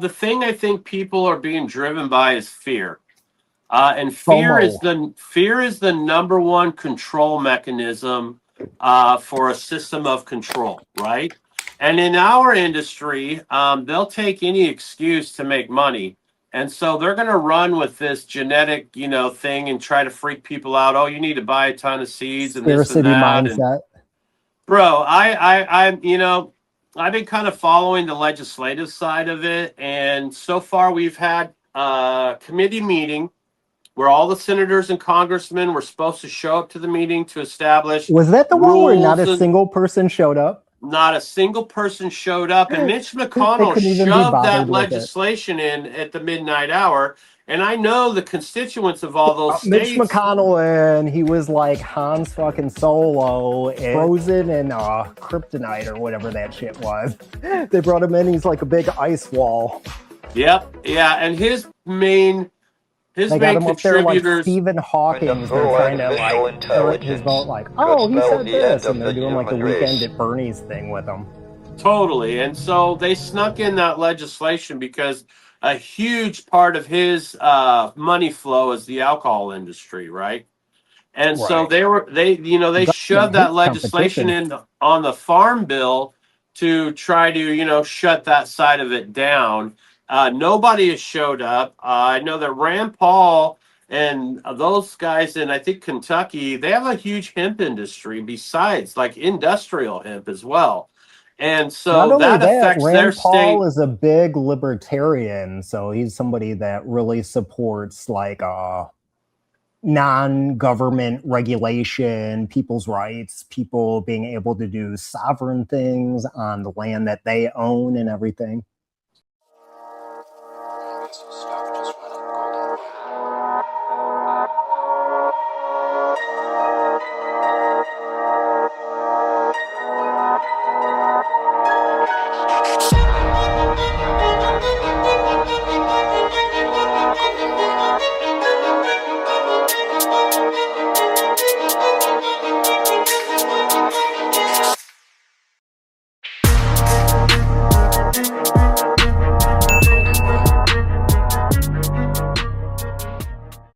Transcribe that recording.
The thing I think people are being driven by is fear. And FOMO. fear is the number one control mechanism for a system of control, right? And in our industry, they'll take any excuse to make money, and so they're going to run with this genetic, thing and try to freak people out. Oh, you need to buy a ton of seeds and this and Scarcity that. And mindset. bro, I've been kind of following the legislative side of it, and so far we've had a committee meeting where all the senators and congressmen were supposed to show up to the meeting to establish Was that the one where not rules. a single person showed up? Not a single person showed up, and Mitch They McConnell couldn't even be shoved that bothered with it. legislation in at the midnight hour. And I know the constituents of all those Mitch states. McConnell, and he was like Hans fucking Solo and frozen in kryptonite or whatever that shit was. They brought him in, he's like a big ice wall. Yep, yeah, and his main They got him up there like contributors. Stephen Hawking. They're trying to like hurt his vote, like, oh, he said this, and they're doing like the Weekend at Bernie's thing with him. Totally. And so they snuck in that legislation because a huge part of his money flow is the alcohol industry, right? And so Right. they shoved that legislation in on the farm bill to try to, shut that side of it down. Nobody has showed up. I know that Rand Paul and those guys in, I think, Kentucky, they have a huge hemp industry besides like industrial hemp as well. And so Not only that affects their Rand Paul state. is a big libertarian, so he's somebody that really supports like non-government regulation, people's rights, people being able to do sovereign things on the land that they own and everything.